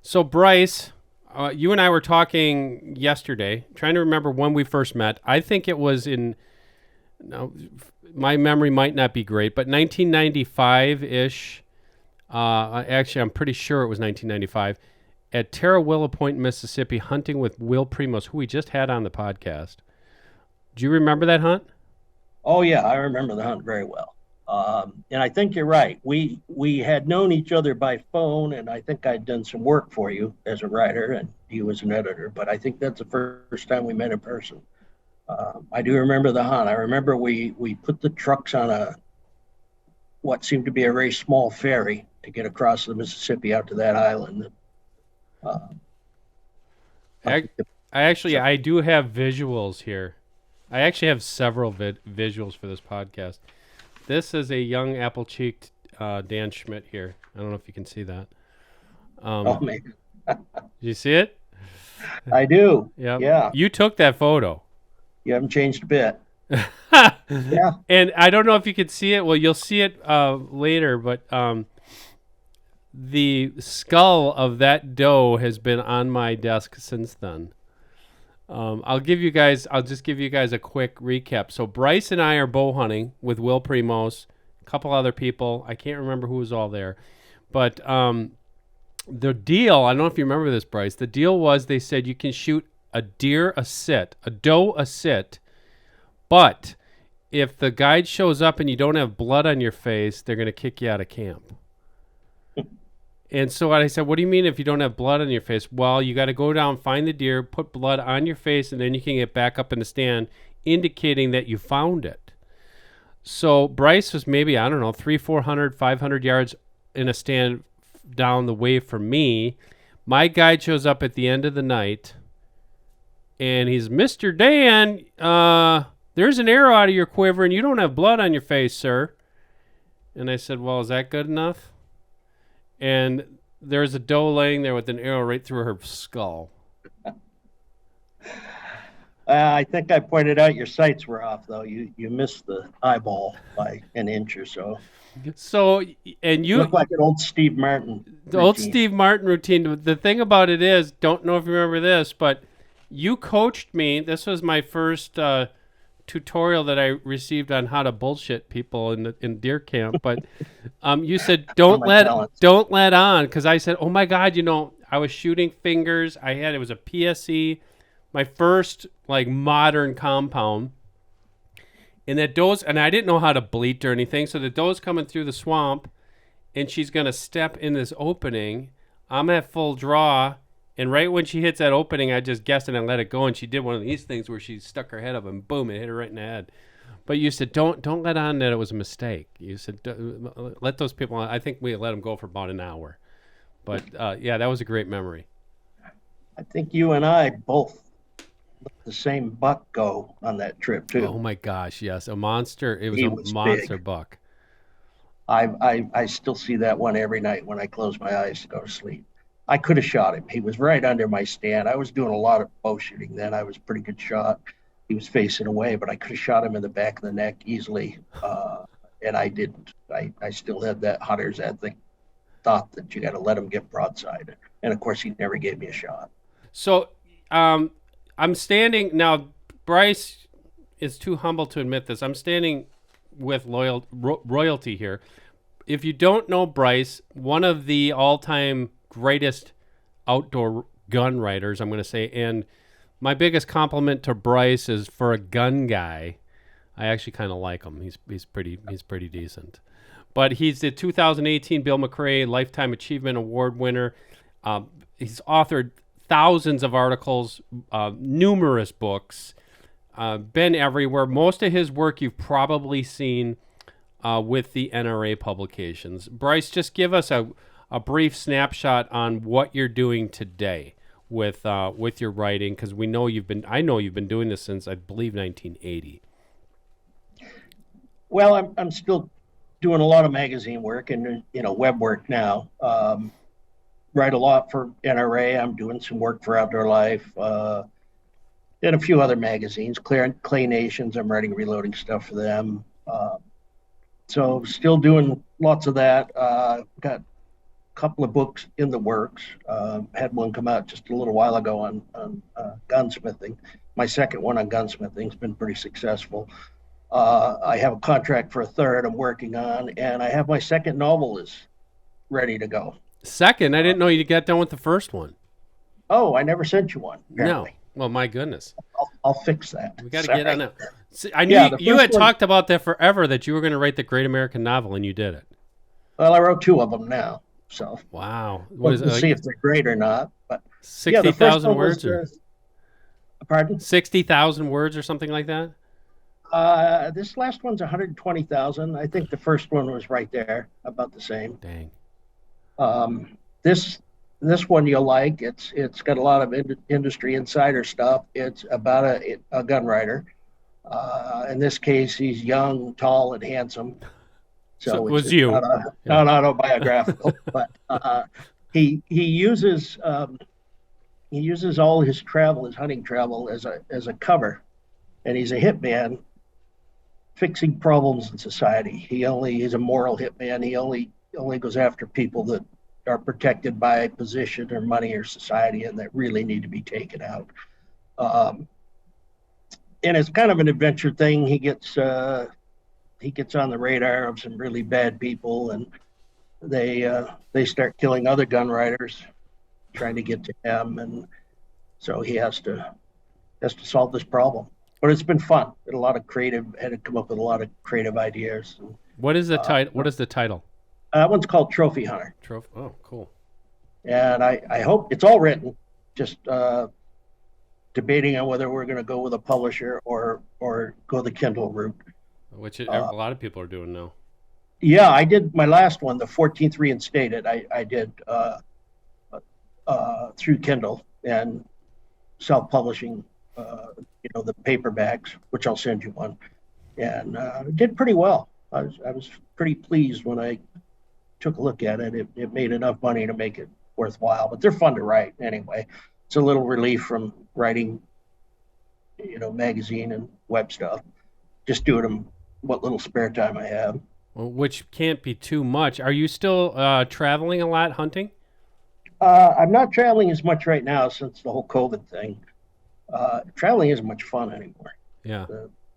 So Bryce, you and I were talking yesterday, trying to remember when we first met. I think it was in. No, my memory might not be great, but 1995-ish. Actually, I'm pretty sure it was 1995 at Tarawilla Point, Mississippi, hunting with Will Primos, who we just had on the podcast. Do you remember that hunt? Oh yeah, I remember the hunt very well. And I think you're right. We had known each other by phone, and I think I'd done some work for you as a writer, and he was an editor. But I think that's the first time we met in person. I do remember the hunt. I remember we put the trucks on what seemed to be a very small ferry to get across the Mississippi out to that island. I do have visuals here. I actually have several visuals for this podcast. This is a young apple-cheeked Dan Schmidt here. I don't know if you can see that. Oh man, Did you see it? I do. Yep. Yeah. You took that photo. You haven't changed a bit. Yeah. And I don't know if you could see it. Well, you'll see it later, but the skull of that doe has been on my desk since then. I'll just give you guys a quick recap. So Bryce and I are bow hunting with Will Primos, a couple other people. I can't remember who was all there. But the deal, I don't know if you remember this, Bryce. The deal was they said you can shoot a deer a sit, a doe a sit, but if the guide shows up and you don't have blood on your face, they're going to kick you out of camp. And so I said, what do you mean if you don't have blood on your face? Well, you got to go down, find the deer, put blood on your face, and then you can get back up in the stand, indicating that you found it. So Bryce was maybe, 300, 500 yards in a stand down the way from me. My guide shows up at the end of the night, and he's, Mr. Dan, there's an arrow out of your quiver, and you don't have blood on your face, sir. And I said, well, is that good enough? And there's a doe laying there with an arrow right through her skull. I think I pointed out your sights were off, though. You missed the eyeball by an inch or so. So, and you look like an old Steve Martin. Old Steve Martin routine. The thing about it is, don't know if you remember this, but you coached me. This was my first tutorial that I received on how to bullshit people in deer camp. But you said don't let on, because I said, oh my God, I was shooting fingers. It was a PSE, my first like modern compound, and that doe's, and I didn't know how to bleat or anything. So the doe's coming through the swamp, and she's gonna step in this opening. I'm at full draw. And right when she hits that opening, I just guessed and I let it go. And she did one of these things where she stuck her head up and boom, it hit her right in the head. But you said, don't let on that it was a mistake. You said, let those people on. I think we let them go for about an hour. But yeah, that was a great memory. I think you and I both let the same buck go on that trip too. Oh my gosh, yes. A monster. It was a monster big buck. I still see that one every night when I close my eyes to go to sleep. I could have shot him. He was right under my stand. I was doing a lot of bow shooting then. I was a pretty good shot. He was facing away, but I could have shot him in the back of the neck easily. And I didn't. I still had that hunter's ethic thought that you got to let him get broadside. And of course, he never gave me a shot. So I'm standing now. Bryce is too humble to admit this. I'm standing with royalty here. If you don't know Bryce, one of the all-time greatest outdoor gun writers, I'm going to say, and my biggest compliment to Bryce is for a gun guy. I actually kind of like him. He's pretty decent. But he's the 2018 Bill McRae Lifetime Achievement Award winner. He's authored thousands of articles, numerous books, been everywhere. Most of his work you've probably seen with the NRA publications. Bryce, just give us a brief snapshot on what you're doing today with your writing, because I know you've been doing this since I believe 1980. Well, I'm still doing a lot of magazine work and web work now. Write a lot for NRA. I'm doing some work for Outdoor Life and a few other magazines. Clay Nations. I'm writing reloading stuff for them. So still doing lots of that. Got couple of books in the works. Had one come out just a little while ago on gunsmithing. My second one on gunsmithing has been pretty successful. I have a contract for a third I'm working on, and I have my second novel is ready to go. Second? I didn't know you got done with the first one. Oh, I never sent you one, apparently. No. Well, my goodness. I'll fix that. We got to get on that. See, I knew you had talked about that forever, that you were going to write the great American novel, and you did it. Well, I wrote 2 of them now, so. Wow. What is it? We'll see if they're great or not. But 60,000 words? Pardon? 60,000 words or something like that? This last one's 120,000. I think the first one was right there, about the same. Dang. This one you'll like. It's got a lot of industry insider stuff. It's about a gun writer. In this case, he's young, tall, and handsome. So it was you. Not autobiographical, but he uses all his travel, his hunting travel, as a cover, and he's a hitman fixing problems in society. He's a moral hitman. He only goes after people that are protected by position or money or society and that really need to be taken out. And it's kind of an adventure thing. He gets on the radar of some really bad people, and they start killing other gun writers, trying to get to him, and so he has to solve this problem. But it's been fun. Had to come up with a lot of creative ideas. What is the title? What is the title? That one's called Trophy Hunter. Oh, cool. And I hope it's all written. Just debating on whether we're going to go with a publisher or go the Kindle route. Which a lot of people are doing now. Yeah, I did my last one, the 14th Reinstated. I did through Kindle and self-publishing. The paperbacks, which I'll send you one, and it did pretty well. I was pretty pleased when I took a look at it. It made enough money to make it worthwhile, but they're fun to write anyway. It's a little relief from writing, magazine and web stuff. Just doing them what little spare time I have. Well, which can't be too much. Are you still traveling a lot, hunting? I'm not traveling as much right now since the whole COVID thing. Traveling isn't much fun anymore. Yeah.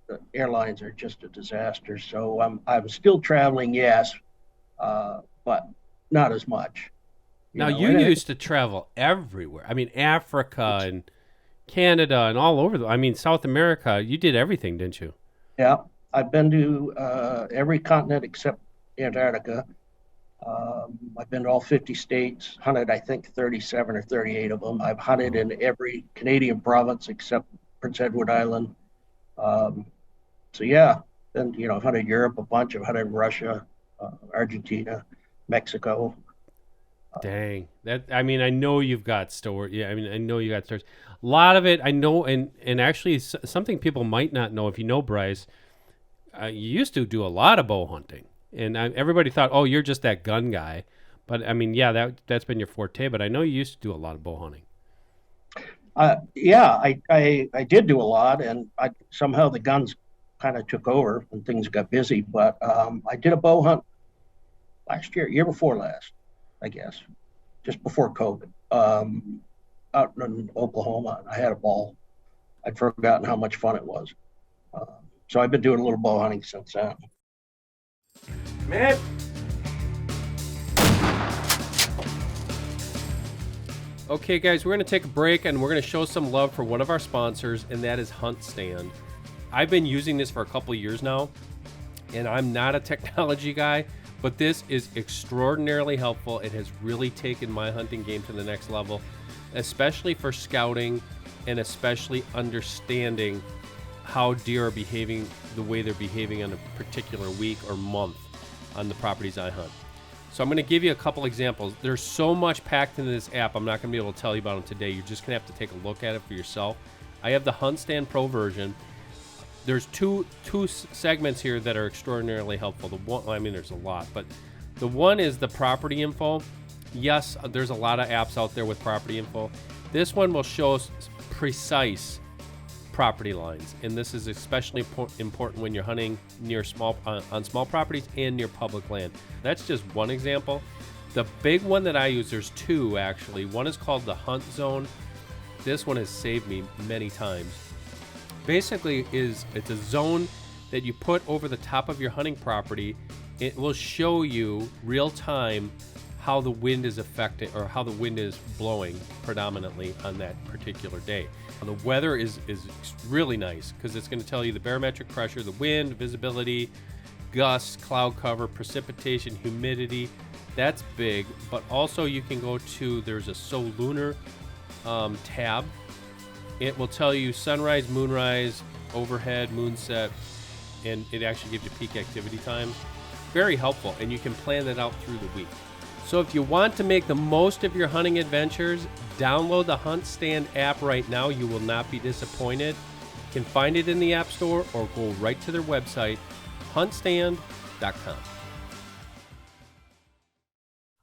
The airlines are just a disaster. So I'm still traveling, yes, but not as much. You used to travel everywhere. I mean, Africa and Canada and all over. South America. You did everything, didn't you? Yeah. I've been to every continent except Antarctica. I've been to all 50 states, hunted, I think, 37 or 38 of them. I've hunted in every Canadian province except Prince Edward Island. Then, I've hunted Europe a bunch. I've hunted Russia, Argentina, Mexico. Dang. I know you've got stories. Yeah, I know you got stories. A lot of it, I know, and actually something people might not know, if you know Bryce, you used to do a lot of bow hunting. And everybody thought, oh, you're just that gun guy. But, that's been your forte. But I know you used to do a lot of bow hunting. I did do a lot. And somehow the guns kind of took over when things got busy. But I did a bow hunt last year before last, I guess, just before COVID, out in Oklahoma. I had a ball. I'd forgotten how much fun it was. So I've been doing a little bow hunting since then. Man. Okay, guys, we're going to take a break and we're going to show some love for one of our sponsors, and that is HuntStand. I've been using this for a couple of years now, and I'm not a technology guy, but this is extraordinarily helpful. It has really taken my hunting game to the next level, especially for scouting and especially understanding how deer are behaving the way they're behaving on a particular week or month on the properties I hunt. So I'm going to give you a couple examples. There's so much packed into this app, I'm not going to be able to tell you about them today. You're just going to have to take a look at it for yourself. I have the HuntStand Pro version. There's two segments here that are extraordinarily helpful. The one, there's a lot, but the one is the property info. Yes, there's a lot of apps out there with property info. This one will show us precise property lines, and this is especially important when you're hunting near on small properties and near public land. That's just one example. The big one that I use, there's two actually. One is called the Hunt Zone. This one has saved me many times. Basically, it's a zone that you put over the top of your hunting property. It will show you real time how the wind is affecting, or how the wind is blowing predominantly on that particular day. The weather is really nice because it's going to tell you the barometric pressure, the wind, visibility, gusts, cloud cover, precipitation, humidity. That's big. But also you can go to, there's a Solunar tab. It will tell you sunrise, moonrise, overhead, moonset, and it actually gives you peak activity times. Very helpful, and you can plan that out through the week. So if you want to make the most of your hunting adventures, download the HuntStand app right now. You will not be disappointed. You can find it in the App Store or go right to their website, HuntStand.com.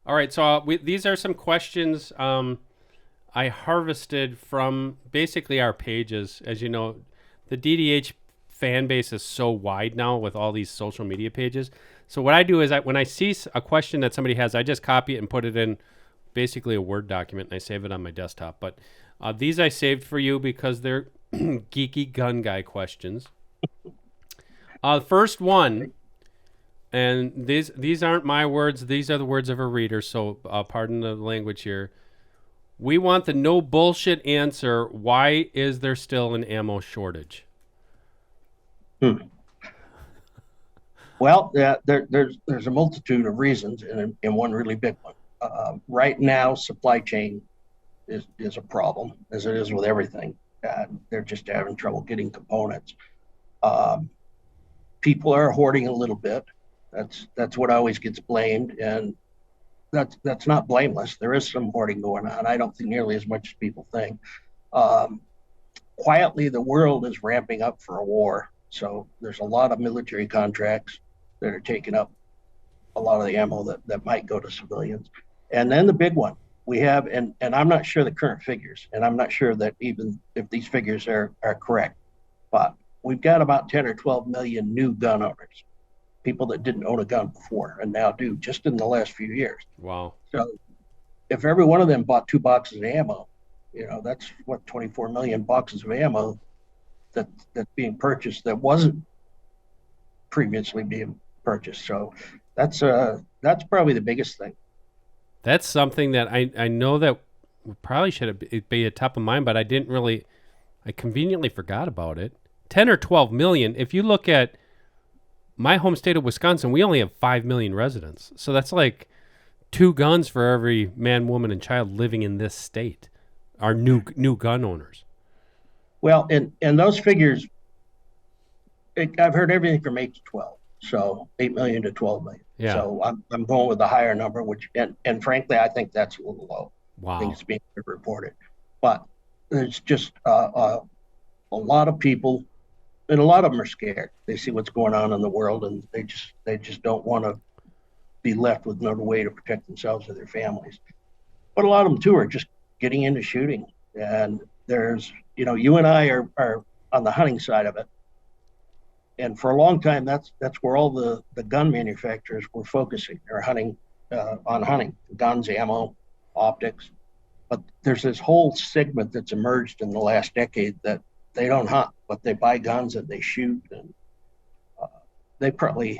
All right, so these are some questions I harvested from basically our pages. As you know, the DDH fan base is so wide now with all these social media pages. So what I do is when I see a question that somebody has, I just copy it and put it in basically a Word document, and I save it on my desktop. But these I saved for you because they're geeky gun guy questions. The first one, and these aren't my words. These are the words of a reader, so pardon the language here. We want the no bullshit answer. Why is there still an ammo shortage? Well, there's a multitude of reasons, and one really big one. Right now, supply chain is a problem, as it is with everything. They're just having trouble getting components. People are hoarding a little bit. That's what always gets blamed, and that's not blameless. There is some hoarding going on. I don't think nearly as much as people think. Quietly, the world is ramping up for a war. So there's a lot of military contracts that are taking up a lot of the ammo that might go to civilians. And then the big one we have, and I'm not sure the current figures, and I'm not sure that even if these figures are correct, but we've got about 10 or 12 million new gun owners, people that didn't own a gun before and now do, just in the last few years. Wow. So if every one of them bought 2 boxes of ammo, that's what, 24 million boxes of ammo that's being purchased that wasn't previously being purchased. So that's probably the biggest thing. That's something that I know that probably should be at top of mind, but I conveniently forgot about it. 10 or 12 million. If you look at my home state of Wisconsin, we only have 5 million residents. So that's like 2 guns for every man, woman, and child living in this state are new gun owners. Well, and those figures, I've heard everything from 8 to 12. So 8 million to 12 million. Yeah. So I'm going with the higher number, which, and frankly, I think that's a little low. Wow. I think it's being reported. But there's just a lot of people, and a lot of them are scared. They see what's going on in the world, and they just don't want to be left with no way to protect themselves or their families. But a lot of them too are just getting into shooting. And there's, you and I are on the hunting side of it. And for a long time, that's where all the gun manufacturers were focusing. They're hunting on hunting, guns, ammo, optics. But there's this whole segment that's emerged in the last decade that they don't hunt, but they buy guns and they shoot. And they probably,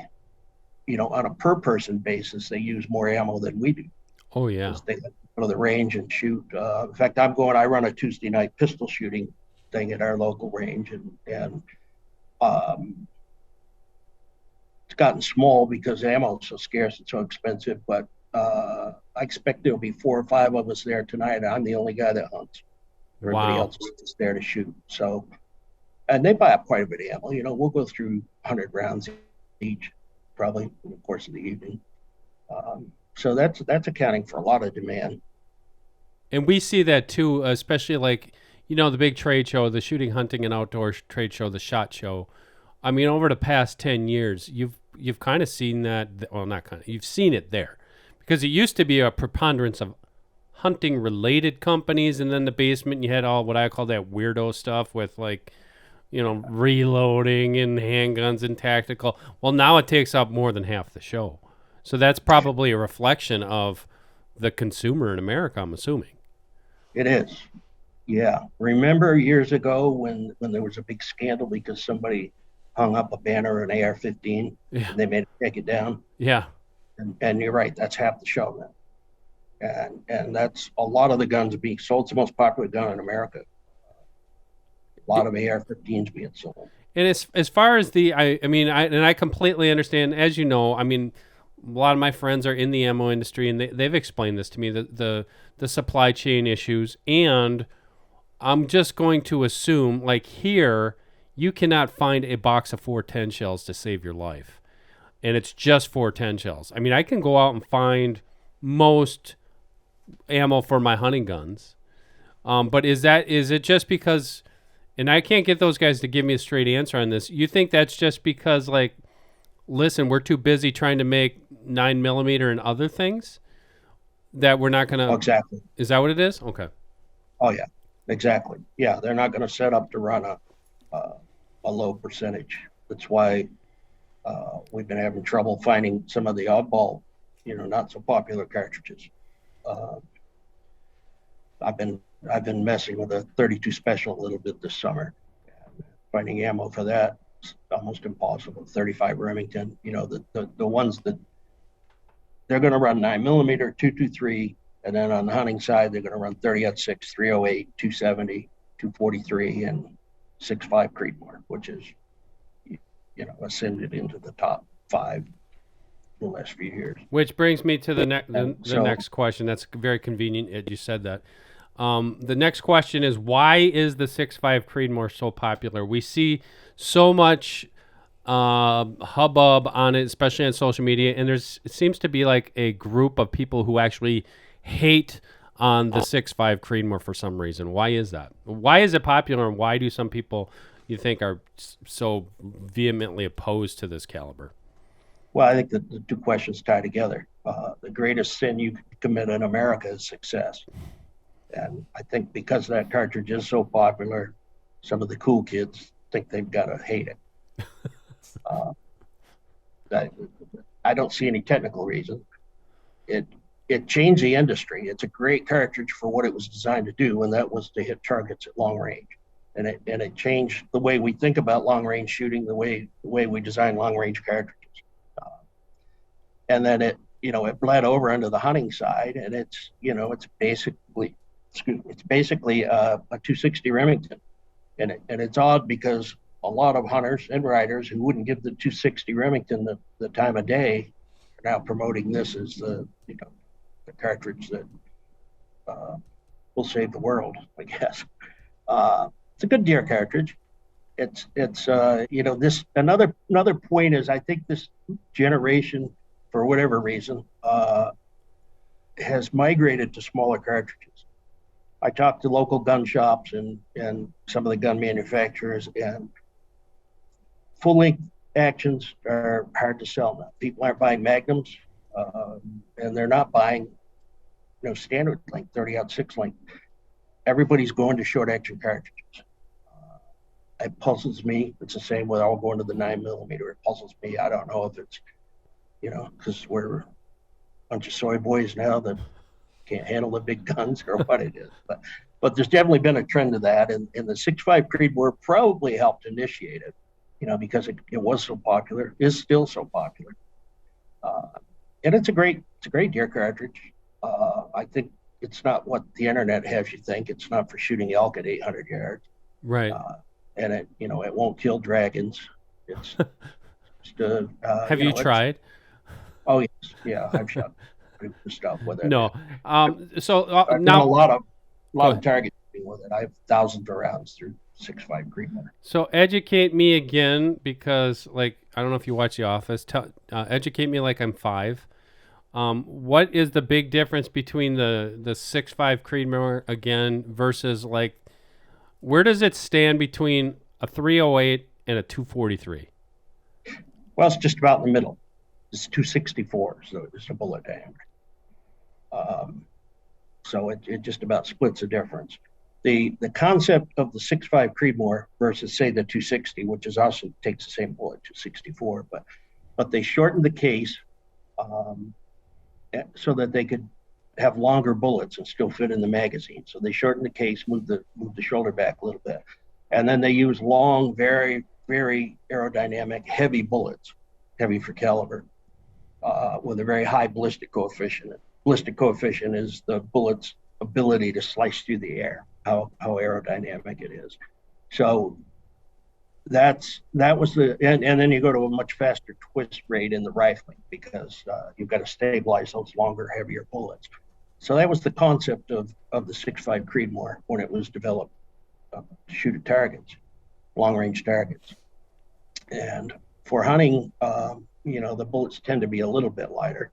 on a per person basis, they use more ammo than we do. Oh, yeah. They go to the range and shoot. In fact, I run a Tuesday night pistol shooting thing at our local range, and it's gotten small because ammo is so scarce and so expensive, but I expect there'll be 4 or 5 of us there tonight. I'm the only guy that hunts. Everybody else is there to shoot. So, and they buy up quite a bit of ammo. We'll go through 100 rounds each, probably in the course of the evening. So that's accounting for a lot of demand. And we see that too, especially like, the big trade show, the Shooting, Hunting, and Outdoor trade show, the SHOT Show. I mean, over the past 10 years, you've kind of seen that. Well, not kind of. You've seen it there, because it used to be a preponderance of hunting-related companies, and then the basement you had all what I call that weirdo stuff with like, reloading and handguns and tactical. Well, now it takes up more than half the show. So that's probably a reflection of the consumer in America, I'm assuming. It is. Yeah. Remember years ago when there was a big scandal because somebody hung up a banner an AR-15 Yeah. and they made it take it down? Yeah. And you're right, that's half the show now. And that's a lot of the guns being sold. It's the most popular gun in America. A lot of AR-15s being sold. And as far as I completely understand, as you know, I mean, a lot of my friends are in the ammo industry, and they've explained this to me, the supply chain issues. And I'm just going to assume, like here, you cannot find a box of 410 shells to save your life. And it's just 410 shells. I mean, I can go out and find most ammo for my hunting guns. But is it just because, and I can't get those guys to give me a straight answer on this. You think that's just because, like, listen, we're too busy trying to make 9mm and other things that we're not going to. Exactly. Is that what it is? Okay. Oh yeah, exactly. Yeah. They're not going to set up to run a low percentage. That's why we've been having trouble finding some of the oddball, not so popular cartridges. I've been messing with a 32 special a little bit this summer. Finding ammo for that is almost impossible. 35 Remington, the ones that they're going to run 9mm, 223, and then on the hunting side they're going to run 30-06, 308, 270, 243, and 6.5 Creedmoor, which is ascended into the top 5 the last few years. Which brings me to the next question. That's very convenient that you said that. The next question is, why is the 6.5 Creedmoor so popular? We see so much hubbub on it, especially on social media, and it seems to be like a group of people who actually hate on the 6.5 Creedmoor for some reason. Why is that? Why is it popular, and why do some people, you think, are so vehemently opposed to this caliber? Well, I think the two questions tie together. The greatest sin you could commit in America is success. And I think because that cartridge is so popular, some of the cool kids think they've got to hate it. I don't see any technical reason. It changed the industry. It's a great cartridge for what it was designed to do, and that was to hit targets at long range. And it changed the way we think about long range shooting, the way we design long range cartridges. And then it bled over into the hunting side, and it's basically a 260 Remington. And it's odd because a lot of hunters and riders who wouldn't give the 260 Remington the time of day are now promoting this as the cartridge that will save the world, I guess. It's a good deer cartridge. It's this another point is, I think this generation, for whatever reason, has migrated to smaller cartridges. I talked to local gun shops and some of the gun manufacturers, and full-length actions are hard to sell now. People aren't buying magnums, and they're not buying standard length, 30-06 length. Everybody's going to short-action cartridges. It puzzles me. It's the same with all going to the 9mm. It puzzles me. I don't know if it's because we're a bunch of soy boys now that can't handle the big guns or what it is. But there's definitely been a trend to that, and the 6.5 Creedmoor probably helped initiate it, because it was so popular, is still so popular. And it's a great deer cartridge. I think it's not what the internet has you think. It's not for shooting elk at 800 yards. Right. And it won't kill dragons. It's just have you tried? Oh yes, yeah, I've shot stuff with it. No, so I've now done a lot of targeting with it. I have thousands of rounds through 6.5 Creedmoor. So educate me again, because I don't know if you watch The Office. Educate me like I'm 5. What is the big difference between the 6.5 Creedmoor again versus where does it stand between a 308 and a 243? Well, it's just about in the middle. It's 264, so it's a bullet diameter. So it just about splits the difference. The concept of the 6.5 Creedmoor versus, say, the 260, which is also takes the same bullet, 264, but they shortened the case so that they could have longer bullets and still fit in the magazine. So they shorten the case, move the shoulder back a little bit. And then they use long, very, very aerodynamic, heavy bullets, heavy for caliber, with a very high ballistic coefficient. Ballistic coefficient is the bullet's ability to slice through the air, how aerodynamic it is. So that was and then you go to a much faster twist rate in the rifling because you've got to stabilize those longer, heavier bullets. So that was the concept of the 6.5 Creedmoor when it was developed to shoot at targets, long-range targets. And for hunting, the bullets tend to be a little bit lighter,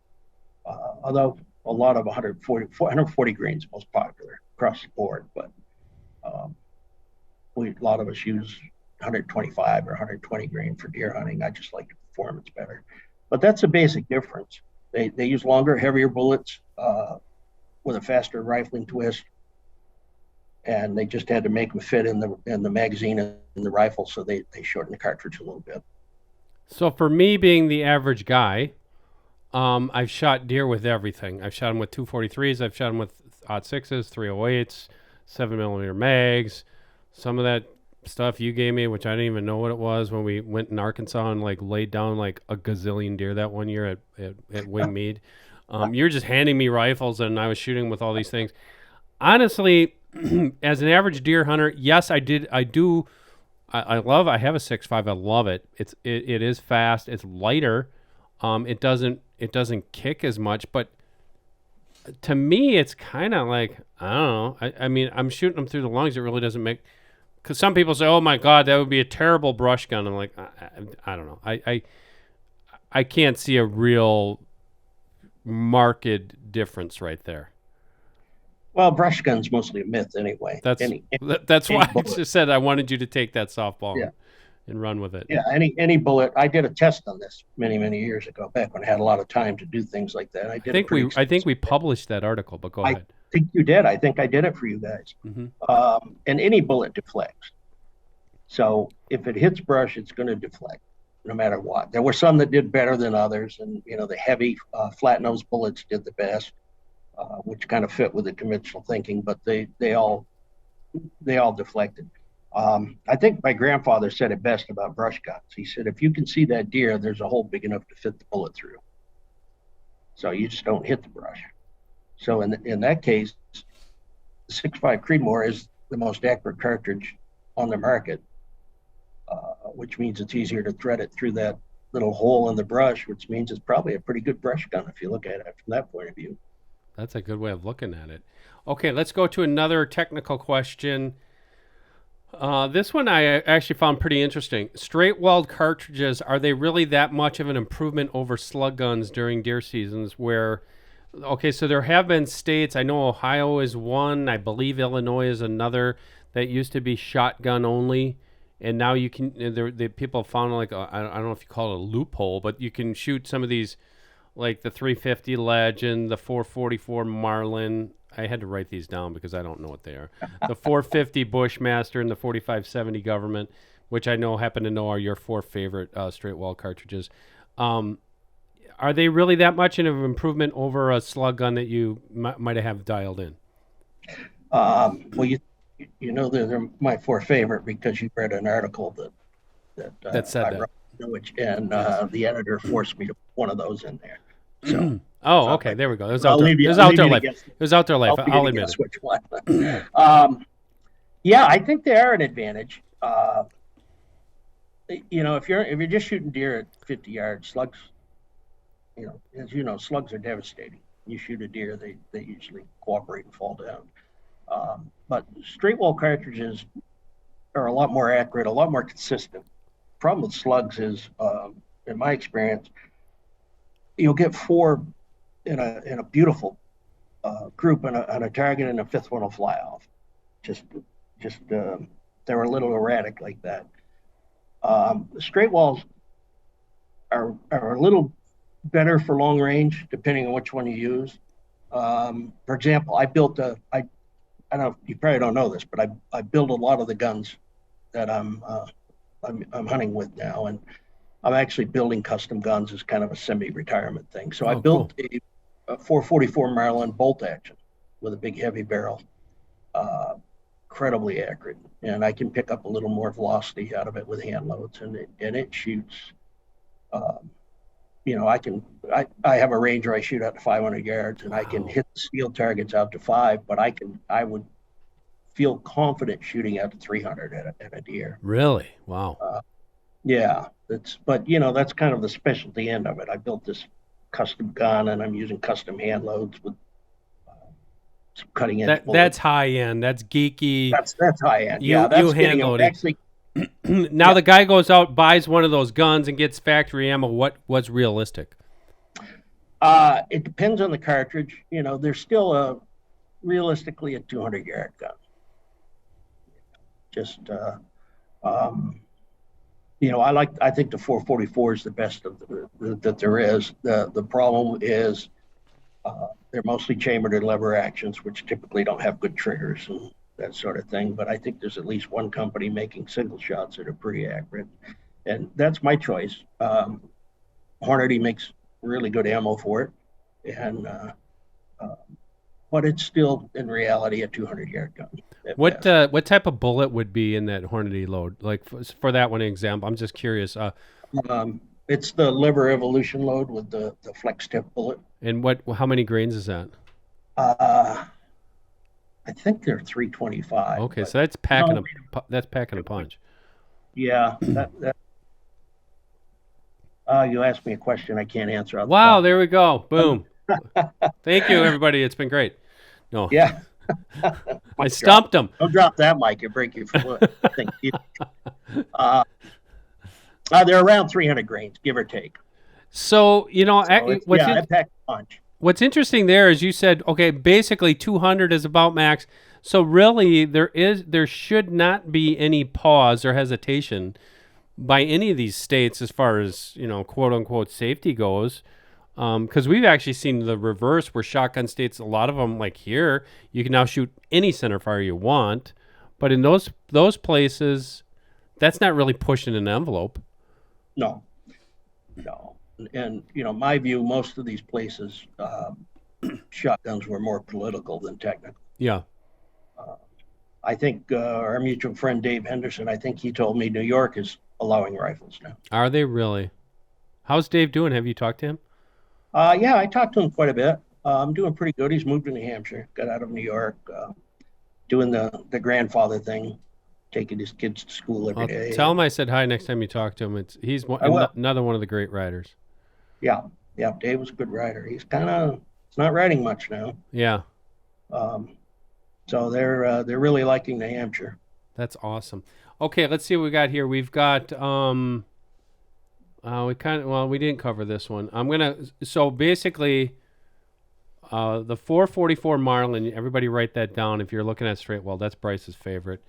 although a lot of 140 grains is most popular across the board. But a lot of us use 125 or 120 grain for deer hunting. I just like the performance better. But that's a basic difference. They use longer, heavier bullets with a faster rifling twist, and they just had to make them fit in the magazine and the rifle, so they shortened the cartridge a little bit. So for me, being the average guy, I've shot deer with everything. I've shot them with 243s. I've shot them with 06s, 308s, 7mm mags. Some of that stuff you gave me, which I didn't even know what it was when we went in Arkansas and like laid down like a gazillion deer that one year at Wing Mead. You're just handing me rifles and I was shooting with all these things. Honestly, as an average deer hunter, yes, I have a 6.5. I love it. It is fast. It's lighter. It doesn't kick as much, but to me, it's kind of like, I don't know. I mean, I'm shooting them through the lungs. It really doesn't make, because some people say, oh my God, that would be a terrible brush gun. I'm like, I don't know. I can't see a real marked difference right there. Well, brush gun's mostly a myth anyway. That's why I just said I wanted you to take that softball and run with it. Yeah, any bullet. I did a test on this many, many years ago, back when I had a lot of time to do things like that. I think we published that article, but go ahead. I think you did. I think I did it for you guys. Mm-hmm. And any bullet deflects. So if it hits brush, it's going to deflect no matter what. There were some that did better than others, and the heavy flat nose bullets did the best. Which kind of fit with the conventional thinking, but they all deflected. I think my grandfather said it best about brush guns. He said, if you can see that deer, there's a hole big enough to fit the bullet through. So you just don't hit the brush. So in that case, the 6.5 Creedmoor is the most accurate cartridge on the market, which means it's easier to thread it through that little hole in the brush, which means it's probably a pretty good brush gun if you look at it from that point of view. That's a good way of looking at it. Okay, let's go to another technical question. This one I actually found pretty interesting. Straight-walled cartridges, are they really that much of an improvement over slug guns during deer seasons where, okay, so there have been states, I know Ohio is one, I believe Illinois is another, that used to be shotgun only, and now you can, the people have found like, I don't know if you call it a loophole, but you can shoot some of these, like the 350 Legend, the 444 Marlin. I had to write these down because I don't know what they are. The 450 Bushmaster and the 4570 Government, which I happen to know are your four favorite straight wall cartridges. Are they really that much of an improvement over a slug gun that you might have dialed in? Well, they're my four favorite because you read an article that said I wrote, and the editor forced me to put one of those in there. So, okay, there we go. It was Outdoor Life. It was Outdoor Life. I'll admit it. Which one. Yeah, I think they are an advantage. If you're just shooting deer at 50 yards, slugs, as you know, slugs are devastating. You shoot a deer, they usually cooperate and fall down. But straight wall cartridges are a lot more accurate, a lot more consistent. Problem with slugs is, in my experience, you'll get four in a beautiful group on a target, and a fifth one will fly off. Just they're a little erratic like that. The straight walls are a little better for long range, depending on which one you use. For example, I don't know, you probably don't know this, but I build a lot of the guns that I'm hunting with now, and I'm actually building custom guns as kind of a semi-retirement thing. So I built a 444 Marlin bolt action with a big heavy barrel. Incredibly accurate, and I can pick up a little more velocity out of it with hand loads, and it shoots. I have a range where I shoot out to 500 yards, and I can hit the steel targets out to 5, but I would feel confident shooting out to 300 at a deer. Really? Wow. Yeah, that's kind of the specialty end of it. I built this custom gun, and I'm using custom hand loads with some cutting edge. That's high end. That's geeky. That's high end. That's hand loading. Actually, now the guy goes out, buys one of those guns, and gets factory ammo. What's realistic? It depends on the cartridge. There's still realistically a 200-yard gun. Just I think the 444 is the best that there is. The problem is they're mostly chambered in lever actions, which typically don't have good triggers and that sort of thing. But I think there's at least one company making single shots that are pretty accurate, and that's my choice. Hornady makes really good ammo for it, and but it's still in reality a 200-yard gun. What type of bullet would be in that Hornady load? Like for that one example, I'm just curious. It's the Liver Evolution load with the flex tip bullet. And how many grains is that? I think they're 325. Okay, so that's packing a punch. Yeah, you asked me a question I can't answer. Wow, there we go. Boom. Thank you, everybody. It's been great. No. Yeah. I stumped him. Don't drop that mic. You'll break your foot. Thank you. They're around 300 grains, give or take. So, it packs a punch. What's interesting there is you said, okay, basically 200 is about max. So really, there should not be any pause or hesitation by any of these states as far as, quote unquote safety goes. Because we've actually seen the reverse where shotgun states, a lot of them, like here, you can now shoot any center fire you want. But in those places, that's not really pushing an envelope. No. And, my view, most of these places, shotguns were more political than technical. Yeah. I think our mutual friend Dave Henderson, I think he told me New York is allowing rifles now. Are they really? How's Dave doing? Have you talked to him? Yeah, I talked to him quite a bit. I'm doing pretty good. He's moved to New Hampshire, got out of New York, doing the grandfather thing, taking his kids to school every day. Tell him I said hi next time you talk to him. He's another one of the great riders. Yeah, Dave was a good rider. He's not riding much now. Yeah. So they're really liking New Hampshire. That's awesome. Okay, let's see what we got here. We've got we didn't cover this one. So basically, the 444 Marlin, everybody write that down. If you're looking at straight well, that's Bryce's favorite.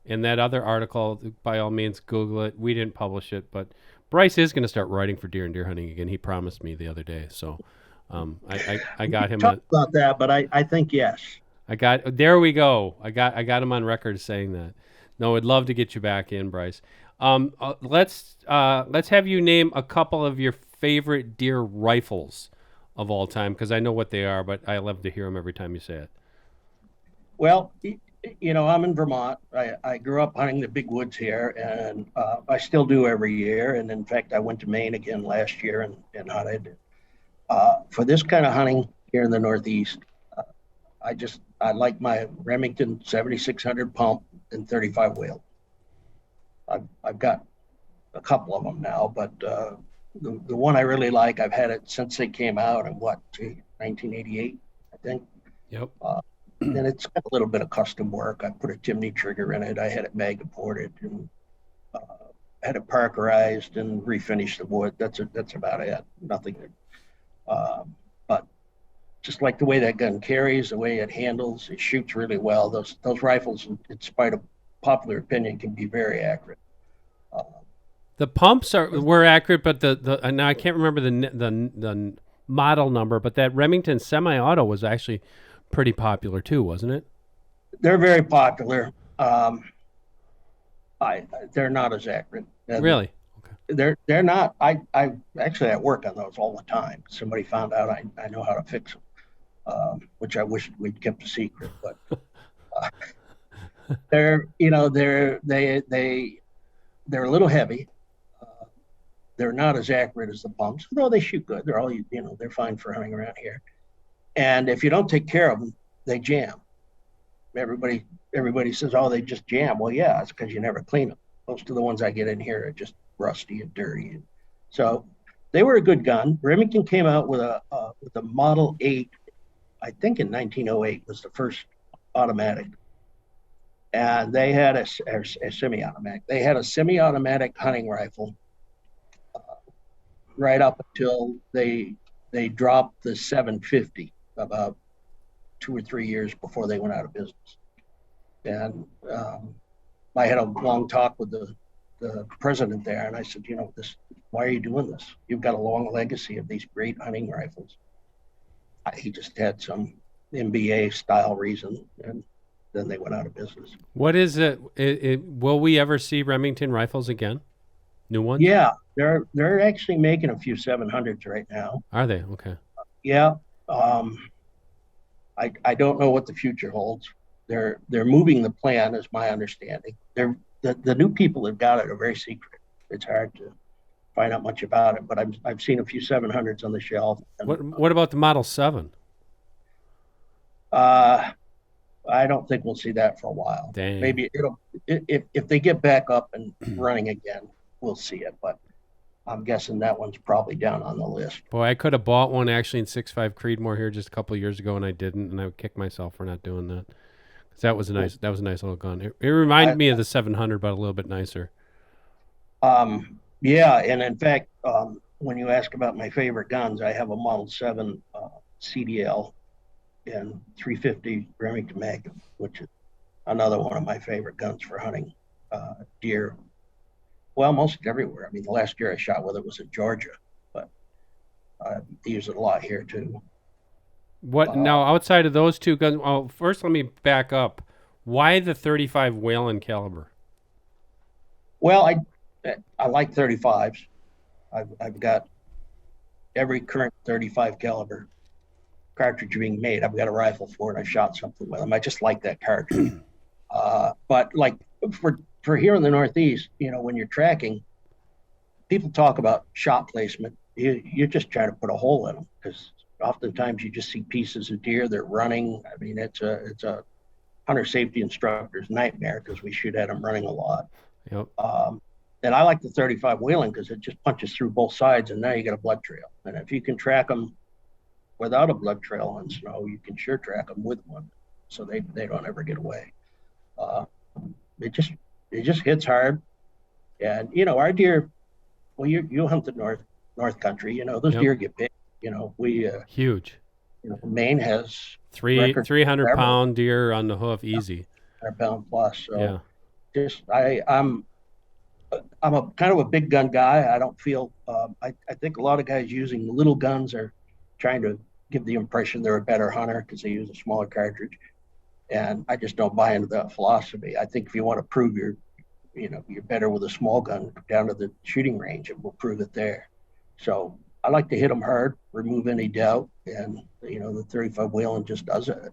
And that other article, by all means, Google it. We didn't publish it, but Bryce is going to start writing for deer and deer hunting again. He promised me the other day. So I got him. Talk about that, but I think yes. There we go. I got him on record saying that. No, I'd love to get you back in, Bryce. Let's have you name a couple of your favorite deer rifles of all time, because I know what they are, but I love to hear them every time you say it. Well, I'm in Vermont. I grew up hunting the big woods here, and I still do every year. And in fact, I went to Maine again last year and hunted. For this kind of hunting here in the Northeast, I like my Remington 7600 pump and 35 wheel. I've got a couple of them now, but the one I really like, I've had it since they came out in 1988, I think. Yep. And it's got a little bit of custom work. I put a chimney trigger in it. I had it mag ported and had it parkerized and refinished the wood. That's about it. Nothing. But just like the way that gun carries, the way it handles, it shoots really well. Those rifles, in spite of popular opinion, can be very accurate. The pumps were accurate, but now I can't remember the model number, but that Remington semi-auto was actually pretty popular too, wasn't it? They're very popular. They're not as accurate. Really? Okay. They're not. I actually work on those all the time. Somebody found out I know how to fix them. which I wish we'd kept a secret. But they're they're a little heavy. They're not as accurate as the pumps, although they shoot good. They're all they're fine for hunting around here. And if you don't take care of them, they jam. Everybody says, oh, they just jam. Well, yeah, it's because you never clean them. Most of the ones I get in here are just rusty and dirty. And so they were a good gun. Remington came out with a Model 8, I think in 1908 was the first automatic. And they had a semi-automatic. They had a semi-automatic hunting rifle right up until they dropped the 750 about 2 or 3 years before they went out of business. And I had a long talk with the president there, and I said, why are you doing this? You've got a long legacy of these great hunting rifles. He just had some MBA style reason, and then they went out of business. What is it? Will we ever see Remington rifles again? New ones? Yeah, they're actually making a few 700s right now. Are they? Okay. Yeah. I don't know what the future holds. They're moving the plan, is my understanding. The new people that got it are very secret. It's hard to find out much about it, but I've seen a few 700s on the shelf. And, what about the Model 7? I don't think we'll see that for a while. Dang. Maybe if they get back up and running again, we'll see it. But I'm guessing that one's probably down on the list. Boy, I could have bought one actually in 6.5 Creedmoor here just a couple of years ago, and I didn't, and I would kick myself for not doing that. Because that was a nice little gun. It reminded me of the 700, but a little bit nicer. Yeah, and in fact, when you ask about my favorite guns, I have a Model 7 CDL and 350 Remington Magnum, which is another one of my favorite guns for hunting deer. Well, most everywhere. I mean, the last deer I shot with it was in Georgia, but I use it a lot here too. What now? Outside of those two guns, well, first let me back up. Why the 35 Whelen caliber? Well, I like 35s. I've got every current 35 caliber cartridge being made. I've got a rifle for it. I shot something with them. I just like that cartridge. But like for here in the Northeast, when you're tracking, people talk about shot placement. You're just trying to put a hole in them, because oftentimes you just see pieces of deer. They're running. I mean, it's a hunter safety instructor's nightmare, because we shoot at them running a lot. Yep. And I like the 35 Whelen because it just punches through both sides, and now you get a blood trail. And if you can track them without a blood trail on snow, you can sure track them with one, so they don't ever get away. It just hits hard. And our deer, well, you hunt the north country, those deer get big. We huge. Maine has 300-pound deer on the hoof, easy. 100-pound plus. So yeah. Just I'm a kind of a big gun guy. I don't feel I think a lot of guys using little guns are trying to give the impression they're a better hunter because they use a smaller cartridge, and I just don't buy into that philosophy. I think if you want to prove you're better with a small gun, down to the shooting range, and we'll prove it there. So I like to hit them hard, remove any doubt, and the 35 Whelen just does it.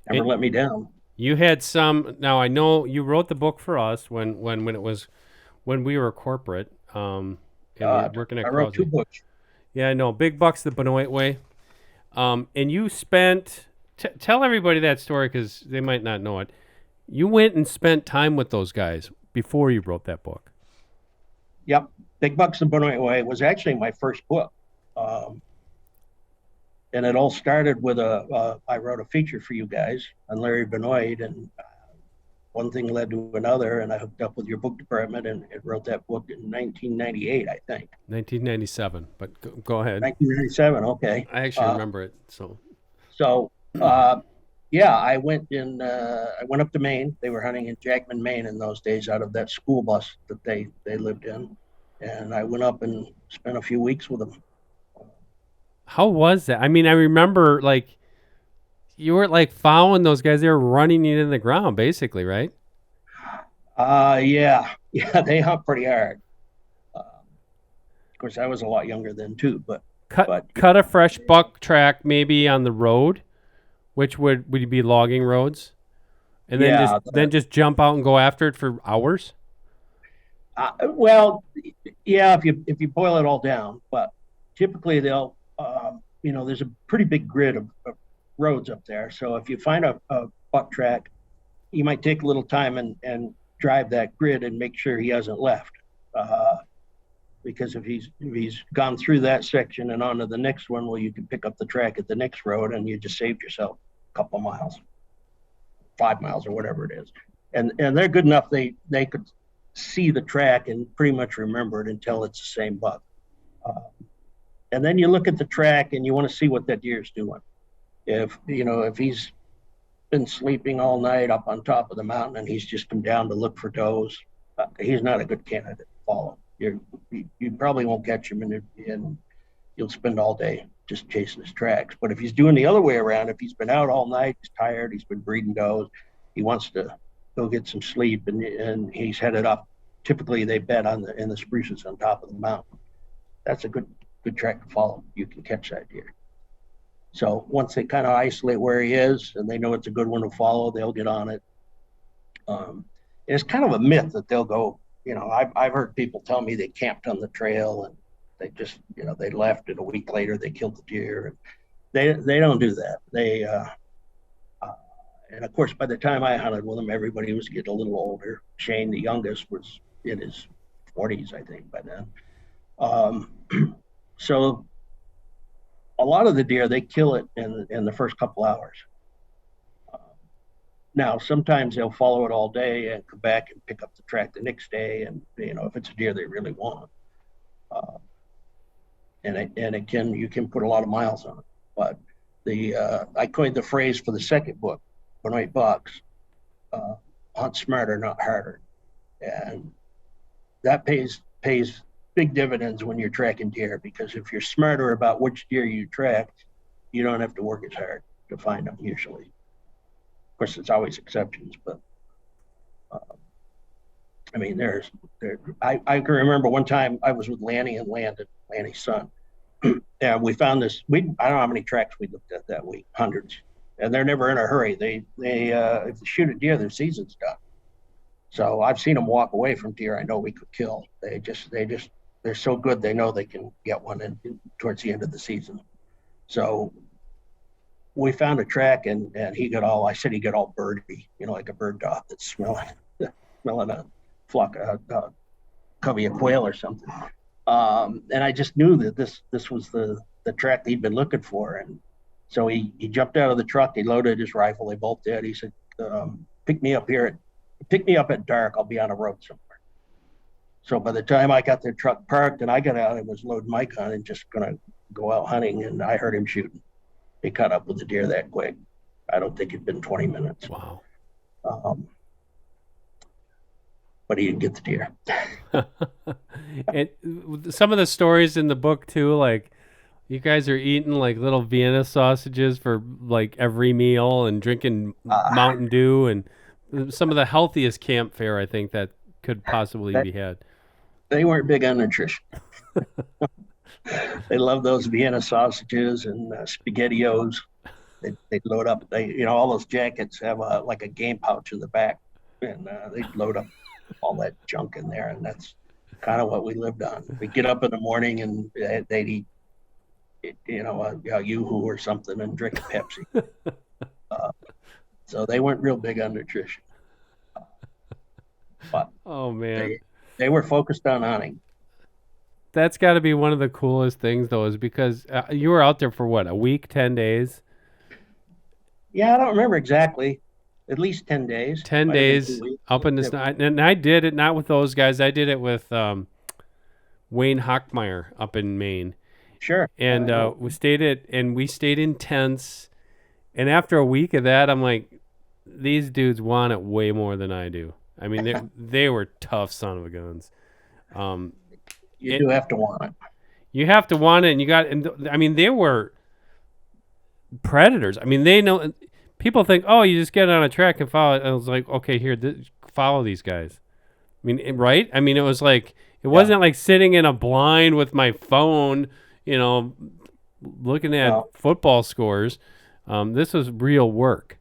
Never let me down. You had some. Now I know you wrote the book for us when we were corporate. Working at I wrote 2 books. Yeah, I know. Big Bucks the Benoit Way. And you spent. Tell everybody that story because they might not know it. You went and spent time with those guys before you wrote that book. Yep, Big Bucks the Benoit Way was actually my first book. And it all started with I wrote a feature for you guys on Larry Benoit, and one thing led to another, and I hooked up with your book department and wrote that book in 1998, I think. 1997, but go ahead. 1997, okay. I actually remember it. So yeah, I went up to Maine. They were hunting in Jackman, Maine in those days, out of that school bus that they lived in, and I went up and spent a few weeks with them. How was that? I mean, I remember you were following those guys. They were running you in the ground, basically, right? Yeah, they hunt pretty hard. Of course, I was a lot younger then too, but cut a fresh buck track maybe on the road, which would be logging roads, and then just jump out and go after it for hours. Well, yeah, if you boil it all down, but typically they'll, there's a pretty big grid of roads up there. So if you find a buck track, you might take a little time and drive that grid and make sure he hasn't left. Because if he's gone through that section and on to the next one, well, you can pick up the track at the next road and you just saved yourself a couple of miles, 5 miles or whatever it is. And they're good enough. They could see the track and pretty much remember it until it's the same buck. And then you look at the track and you want to see what that deer's doing. If he's been sleeping all night up on top of the mountain and he's just come down to look for does, he's not a good candidate to follow. You probably won't catch him, and you'll spend all day just chasing his tracks. But if he's doing the other way around, if he's been out all night, he's tired, he's been breeding does, he wants to go get some sleep, and he's headed up. Typically, they bed in the spruces on top of the mountain. That's a good track to follow. You can catch that deer. So once they kind of isolate where he is and they know it's a good one to follow, they'll get on it. It's kind of a myth that they'll go. I've heard people tell me they camped on the trail and they just, they left, and a week later they killed the deer. They don't do that. And of course, by the time I hunted with them, everybody was getting a little older. Shane, the youngest, was in his 40s, I think, by then. So a lot of the deer, they kill it in the first couple hours. Now, sometimes they'll follow it all day and come back and pick up the track the next day. And, if it's a deer they really want. You can put a lot of miles on it. But I coined the phrase for the second book, When I Bucks, hunt smarter, not harder. And that pays big dividends when you're tracking deer, because if you're smarter about which deer you track, you don't have to work as hard to find them usually. Of course, there's always exceptions, but I can remember one time I was with Lanny and Landon, Lanny's son, and we found this. I don't know how many tracks we looked at that week, hundreds, and they're never in a hurry. They if they shoot a deer, their season's done. So I've seen them walk away from deer I know we could kill. They're so good they know they can get one towards the end of the season. So we found a track and he got all birdy, like a bird dog that's smelling a flock, a covey of quail or something. And I just knew that this was the track he'd been looking for. And so he jumped out of the truck, he loaded his rifle, they both did. He said, pick me up at dark, I'll be on a road somewhere. So by the time I got the truck parked and I got out, I was loading my gun and just gonna go out hunting, and I heard him shooting. He caught up with the deer that quick. I don't think it'd been 20 minutes. Wow. But he didn't get the deer. And some of the stories in the book too, like you guys are eating like little Vienna sausages for like every meal and drinking Mountain Dew, and some of the healthiest camp fare I think that could possibly be had. They weren't big on nutrition. They love those Vienna sausages and SpaghettiOs. They'd load up. All those jackets have like a game pouch in the back, and they'd load up all that junk in there, and that's kind of what we lived on. We'd get up in the morning and they'd eat, a Yoo-hoo or something and drink a Pepsi. So they weren't real big on nutrition. But oh man, they were focused on hunting. That's got to be one of the coolest things, though, is because you were out there for what, a week, 10 days? Yeah, I don't remember exactly. At least 10 days. 10 days up in this. And I did it not with those guys. I did it with Wayne Hockmeyer up in Maine. Sure. And we stayed in tents. And after a week of that, I'm like, these dudes want it way more than I do. I mean, they were tough son of a guns. You do have to want it. You have to want it, and they were predators. I mean, they know. People think, oh, you just get on a track and follow it. I was like, okay, here, follow these guys. I mean, right? I mean, it was like, it wasn't like sitting in a blind with my phone, looking at No, football scores. This was real work.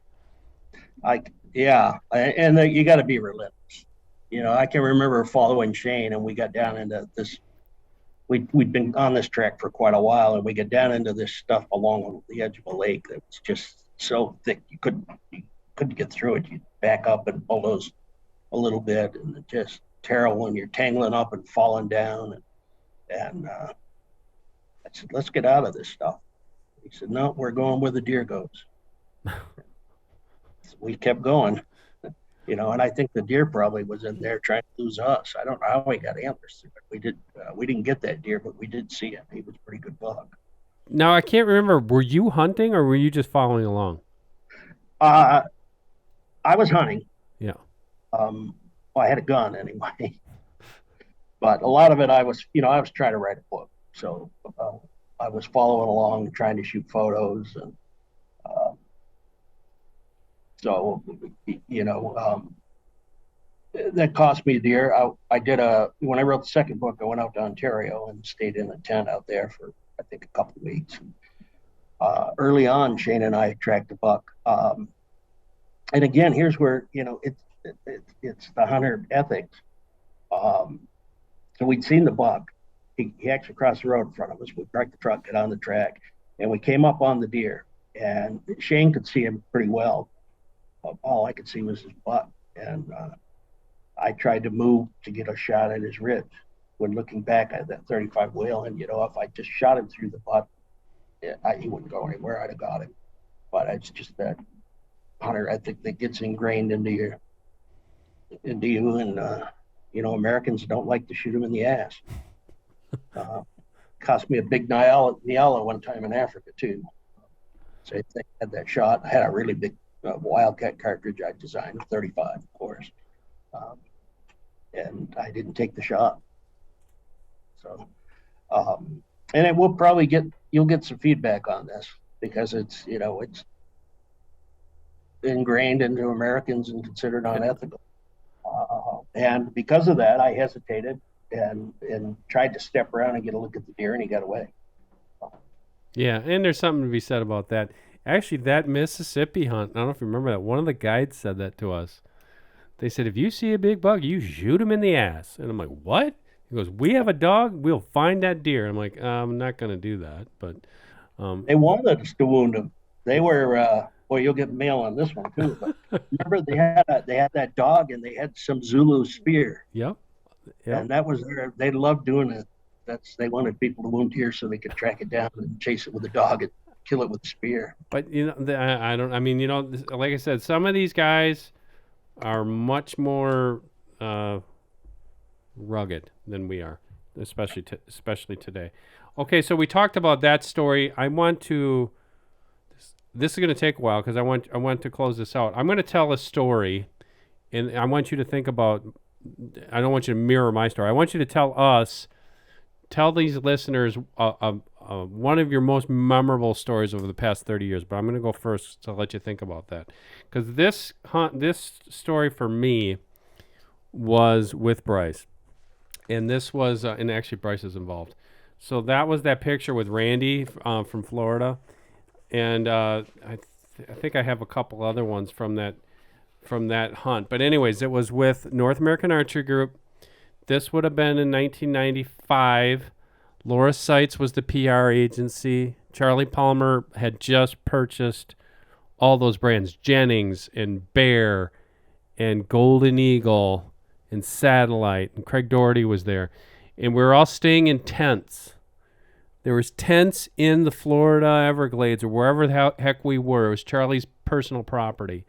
you got to be relentless. I can remember following Shane, and we got down into this. We'd been on this track for quite a while, and we got down into this stuff along the edge of a lake that was just so thick you couldn't get through it. You'd back up and bulldoze a little bit, and it just terrible, and you're tangling up and falling down. And I said, let's get out of this stuff. He said, no, we're going where the deer goes. So we kept going, and I think the deer probably was in there trying to lose us. I don't know how we got antlers, but we didn't get that deer, but we did see him. He was a pretty good buck. Now, I can't remember. Were you hunting or were you just following along? I was hunting. Yeah. Well, I had a gun anyway, but a lot of it I was trying to write a book. So I was following along, trying to shoot photos. And so, that cost me a deer. When I wrote the second book, I went out to Ontario and stayed in a tent out there for, I think, a couple of weeks. Early on, Shane and I tracked a buck. And again, here's where, it's the hunter ethics. So we'd seen the buck. He actually crossed the road in front of us. We parked the truck, got on the track, and we came up on the deer. And Shane could see him pretty well. All I could see was his butt. And I tried to move to get a shot at his ribs. When looking back at that 35 wheel, and if I just shot him through the butt, he wouldn't go anywhere. I'd have got him. But it's just that hunter ethic that gets ingrained into you. And Americans don't like to shoot them in the ass. Cost me a big Nyala one time in Africa too. So I had that shot. I had a really big Wildcat cartridge I designed, 35, of course, and I didn't take the shot. So, and it will probably you'll get some feedback on this because it's ingrained into Americans and considered unethical. And because of that, I hesitated and tried to step around and get a look at the deer, and he got away. Yeah, and there's something to be said about that. Actually, that Mississippi hunt, I don't know if you remember that, one of the guides said that to us. They said, if you see a big buck, you shoot him in the ass. And I'm like, what? He goes, we have a dog, we'll find that deer. I'm like, I'm not going to do that. But they wanted us to wound him. They were, you'll get mail on this one too. But remember, they had that dog, and they had some Zulu spear. Yep. And that was they loved doing it. They wanted people to wound deer so they could track it down and chase it with a dog and kill it with a spear. But like I said, some of these guys are much more rugged than we are, especially today. Okay, so we talked about that story. I want to. This is going to take a while because I want to close this out. I'm going to tell a story, and I want you to think about. I don't want you to mirror my story. I want you to tell these listeners one of your most memorable stories over the past 30 years. But I'm going to go first to let you think about that, because this story for me was with Bryce, and this was and actually Bryce is involved. So that was that picture with Randy from Florida, and I think I have a couple other ones from that hunt. But anyways, it was with North American Archery Group. This would have been in 1995. Laura Seitz was the PR agency. Charlie Palmer had just purchased all those brands, Jennings and Bear and Golden Eagle and Satellite, and Craig Doherty was there. And we were all staying in tents. There was tents in the Florida Everglades or wherever the heck we were. It was Charlie's personal property.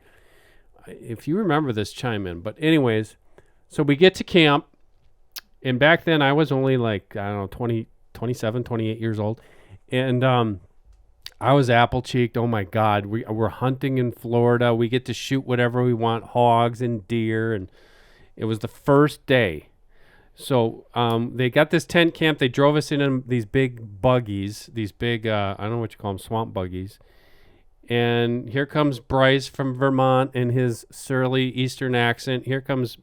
If you remember this, chime in. But anyways, so we get to camp. And back then I was only like, I don't know, 27, 28 years old. And I was apple-cheeked. Oh, my God. We're hunting in Florida. We get to shoot whatever we want, hogs and deer. And it was the first day. So they got this tent camp. They drove us in these big buggies, these big, I don't know what you call them, swamp buggies. And here comes Bryce from Vermont in his surly Eastern accent. Here comes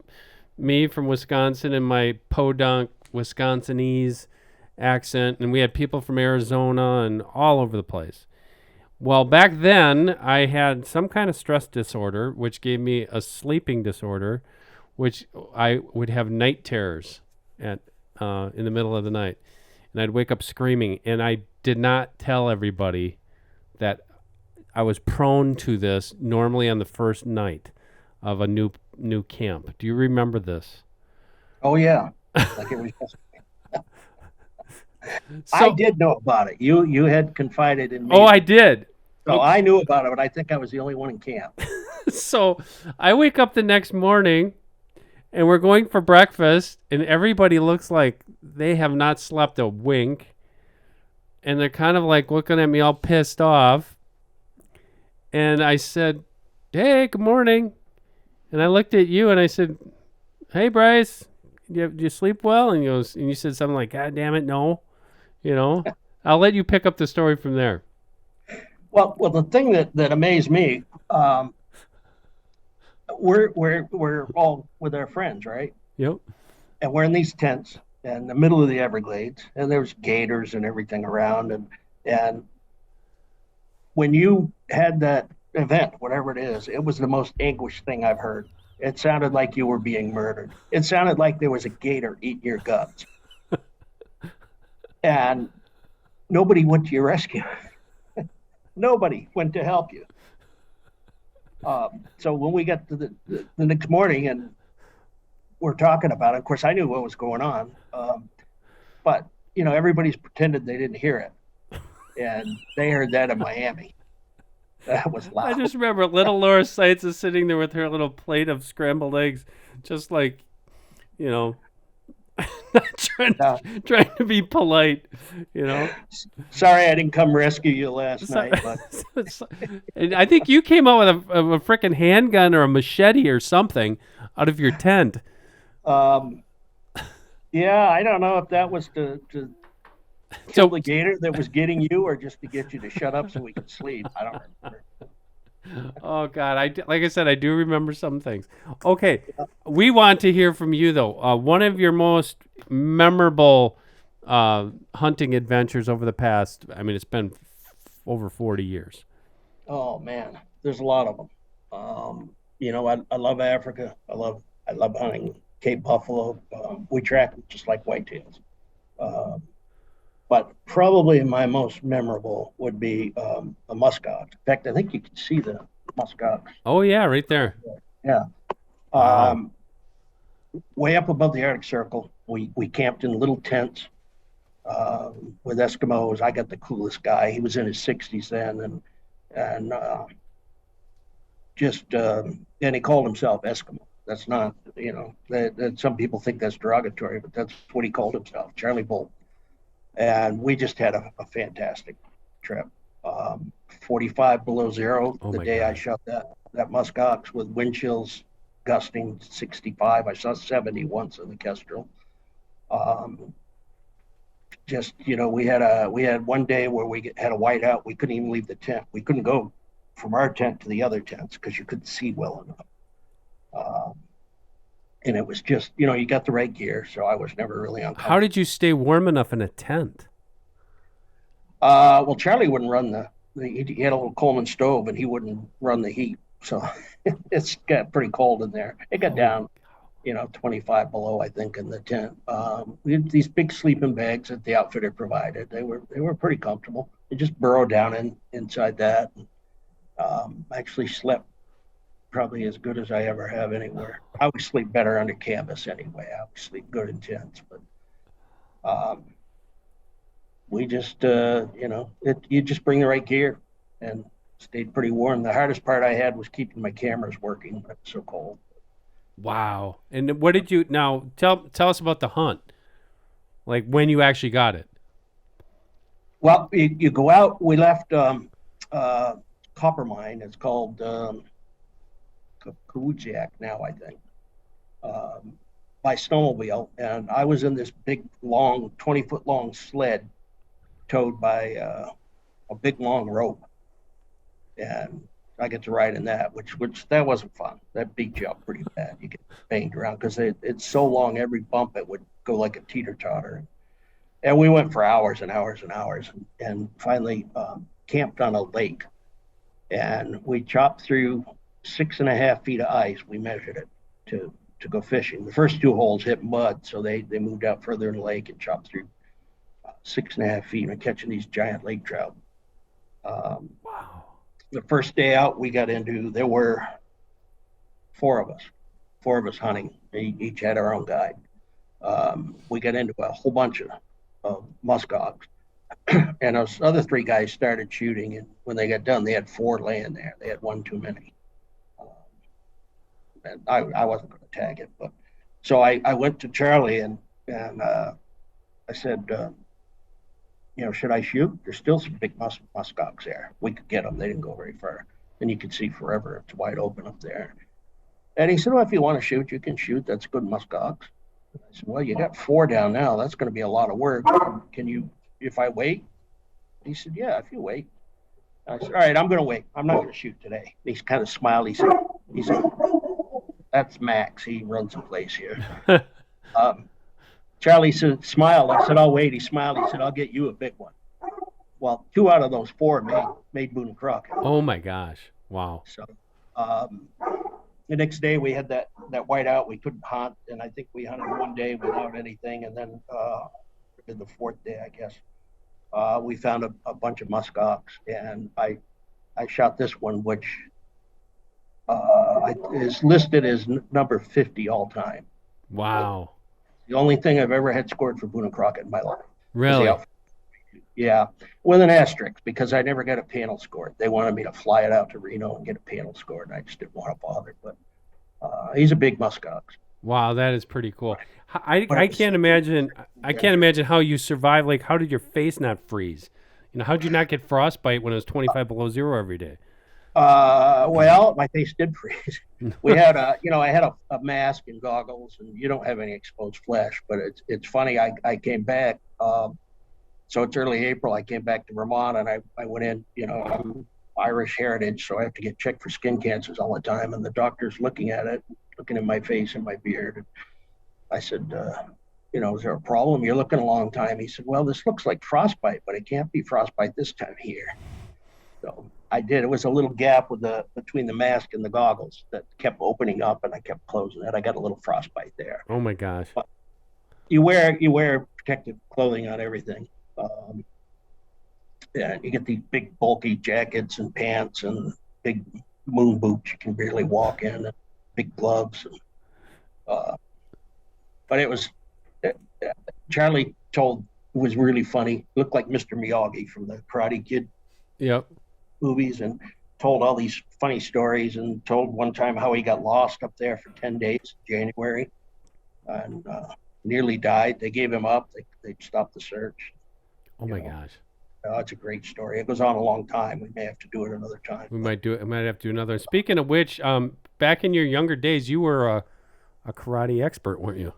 me from Wisconsin in my podunk Wisconsinese accent, and we had people from Arizona and all over the place. Well, back then, I had some kind of stress disorder, which gave me a sleeping disorder, which I would have night terrors at in the middle of the night, and I'd wake up screaming. And I did not tell everybody that I was prone to this normally on the first night of a new camp. Do you remember this? Oh yeah, like it was. I So, did know about it. You had confided in me. oh, I did. So Okay. I knew about it, but I think I was the only one in camp. So I wake up the next morning and we're going for breakfast, and everybody looks like they have not slept a wink. And they're kind of like looking at me all pissed off. And I said, "Hey, good morning." And I looked at you and I said, "Hey, Bryce, do you sleep well?" And you said something like, "God damn it, no." You know, I'll let you pick up the story from there. Well, the thing that amazed me, we're all with our friends, right? Yep. And we're in these tents in the middle of the Everglades, and there's gators and everything around, and when you had that event, whatever it is, it was the most anguished thing I've heard. It sounded like you were being murdered. It sounded like there was a gator eating your guts, and nobody went to your rescue. Nobody went to help you. So when we got to the next morning and we're talking about it, of course, I knew what was going on. But, everybody's pretended they didn't hear it. And they heard that in Miami. That was I loud. just remember little Laura Seitz is sitting there with her little plate of scrambled eggs, just like, trying to be polite, Sorry I didn't come rescue you last night. But And I think you came out with a freaking handgun or a machete or something out of your tent. yeah, I don't know if that was to kill the gator that was getting you or just to get you to shut up so we could sleep. I don't remember. Oh God! Like I said, I do remember some things. Okay, we want to hear from you though. One of your most memorable hunting adventures over the past. I mean, it's been over 40 years. Oh man, there's a lot of them. I love Africa. I love hunting Cape buffalo. We track them just like whitetails. But probably my most memorable would be a muskox. In fact, I think you can see the muskox. Oh yeah, right there. Yeah. Wow. Way up above the Arctic Circle, we camped in little tents with Eskimos. I got the coolest guy. He was in his 60s then, and and he called himself Eskimo. That's not, that some people think that's derogatory, but that's what he called himself, Charlie Bull. And we just had a fantastic trip. 45 below zero the day I shot that muskox with wind chills gusting 65. I saw 70 once in the Kestrel. We had one day where we had a whiteout. We couldn't even leave the tent. We couldn't go from our tent to the other tents because you couldn't see well enough. And it was just, you got the right gear, so I was never really uncomfortable. How did you stay warm enough in a tent? Well, Charlie wouldn't run he had a little Coleman stove, and he wouldn't run the heat. So it's got pretty cold in there. It got down, 25 below, I think, in the tent. We had these big sleeping bags that the outfitter provided. They were pretty comfortable. You just burrow down inside that. And, actually slept probably as good as I ever have anywhere. I always sleep better under canvas anyway. I always sleep good in tents, but we just, you just bring the right gear and stayed pretty warm. The hardest part I had was keeping my cameras working when it was so cold. Wow. And what did you, now tell us about the hunt, like when you actually got it. Well, you go out, we left copper mine. It's called Kujak now, I think, by snowmobile. And I was in this big, long, 20-foot long sled towed by a big, long rope. And I get to ride in that, which that wasn't fun. That beat you up pretty bad. You get banged around because it's so long, every bump it would go like a teeter-totter. And we went for hours and hours and hours, and finally camped on a lake. And we chopped through 6.5 feet of ice. We measured it to go fishing. The first 2 holes hit mud, so they moved out further in the lake and chopped through 6.5 feet and catching these giant lake trout. Wow. The first day out, we got into, there were four of us hunting. We each had our own guide. We got into a whole bunch of muskox. And those other 3 guys started shooting, and when they got done, they had 4 laying there. They had one too many. And I wasn't going to tag it, but so I went to Charlie and I said, should I shoot? There's still some big muskox there. We could get them. They didn't go very far, and you could see forever. It's wide open up there. And he said, well, if you want to shoot, you can shoot. That's good muskox. I said, well, you got 4 down now. That's going to be a lot of work. Can you, if I wait? He said, yeah, if you wait. I said, all right, I'm going to wait. I'm not going to shoot today. He kind of smiled. He said, that's Max. He runs the place here. Charlie said, smiled. I said, I'll wait. He smiled. He said, I'll get you a big one. Well, 2 out of those 4 made Boone and Crockett. Oh my gosh. Wow. So the next day we had that whiteout. We couldn't hunt, and I think we hunted one day without anything, and then the 4th day, I guess, we found a bunch of muskox, and I shot this one, which is listed as number 50 all time. Wow. The only thing I've ever had scored for Boone and Crockett in my life. Really? Yeah, with an asterisk, because I never got a panel scored. They wanted me to fly it out to Reno and get a panel scored, and I just didn't want to bother. But he's a big muskox. Wow, that is pretty cool. I can't imagine. I can't imagine how you survive. Like, how did your face not freeze? How did you not get frostbite when it was 25 below zero every day? Well, my face did freeze. We had I had a mask and goggles, and you don't have any exposed flesh. But it's funny. I came back. So it's early April. I came back to Vermont, and I went in. I'm Irish heritage, so I have to get checked for skin cancers all the time. And the doctor's looking at it, looking at my face and my beard. And I said, is there a problem? You're looking a long time. He said, well, this looks like frostbite, but it can't be frostbite this time of year. So I did. It was a little gap between the mask and the goggles that kept opening up, and I kept closing it. I got a little frostbite there. Oh my gosh! But you wear protective clothing on everything. Yeah, you get these big bulky jackets and pants and big moon boots you can barely walk in, and big gloves. But it was Charlie was really funny. Looked like Mr. Miyagi from the Karate Kid. Yep. Movies, and told all these funny stories, and told one time how he got lost up there for 10 days in January and nearly died. They gave him up. They stopped the search. Oh my gosh. It's a great story. It goes on a long time. We may have to do it another time. We might do it. I might have to do another. Speaking of which, back in your younger days, you were a karate expert, weren't you?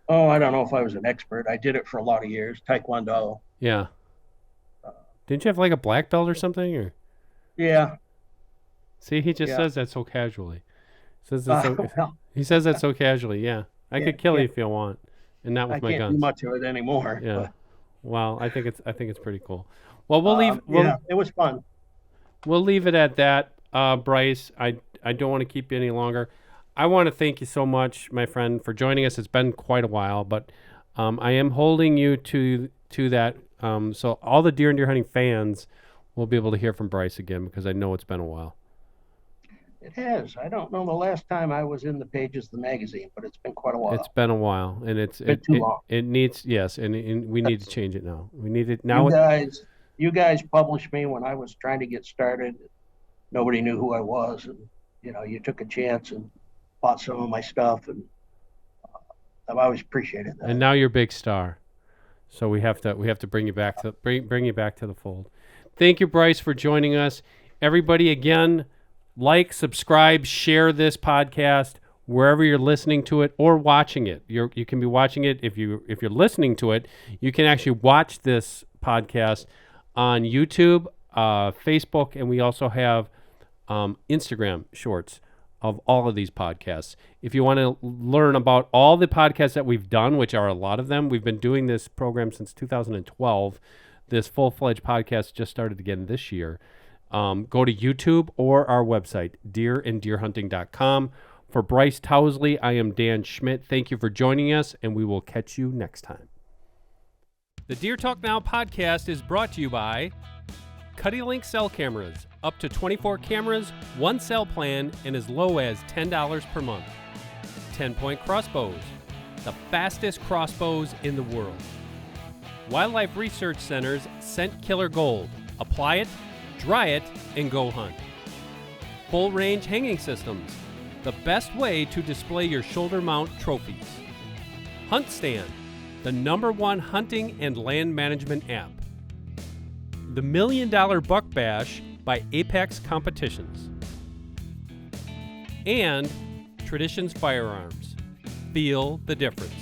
Oh, I don't know if I was an expert. I did it for a lot of years. Taekwondo. Yeah. Didn't you have like a black belt or something? Or? Yeah. See, he just says that so casually. He says that so casually. Yeah, I could kill you if you want, and not with my guns. I can't do much of it anymore. Yeah. But. Well, I think it's pretty cool. Well, we'll leave. It was fun. We'll leave it at that, Bryce. I don't want to keep you any longer. I want to thank you so much, my friend, for joining us. It's been quite a while, but I am holding you to that. So all the deer and deer hunting fans will be able to hear from Bryce again, because I know it's been a while. It has. I don't know the last time I was in the pages of the magazine, but it's been quite a while. It's been a while, and it's been too long. It needs, yes, and we need to change it now. We need it now. You guys published me when I was trying to get started. Nobody knew who I was, and you took a chance and bought some of my stuff, and I've always appreciated that. And now you're a big star, so we have to bring you back to bring you back to the fold. Thank you, Bryce, for joining us. Everybody, again, like, subscribe, share this podcast wherever you're listening to it or watching it. You can be watching it if you're listening to it. You can actually watch this podcast on YouTube, Facebook, and we also have Instagram Shorts. of all of these podcasts. If you want to learn about all the podcasts that we've done, which are a lot of them, we've been doing this program since 2012. This full-fledged podcast just started again this year. Go to YouTube or our website, deeranddeerhunting.com. For Bryce Towsley, I am Dan Schmidt. Thank you for joining us, and we will catch you next time. The Deer Talk Now podcast is brought to you by CuddyLink cell cameras. Up to 24 cameras, one cell plan, and as low as $10 per month. 10-point crossbows, the fastest crossbows in the world. Wildlife Research Center's Scent Killer Gold. Apply it, dry it, and go hunt. Full range hanging systems, the best way to display your shoulder mount trophies. HuntStand, the #1 hunting and land management app. The $1 Million Buck Bash by Apex Competitions. And Traditions Firearms. Feel the difference.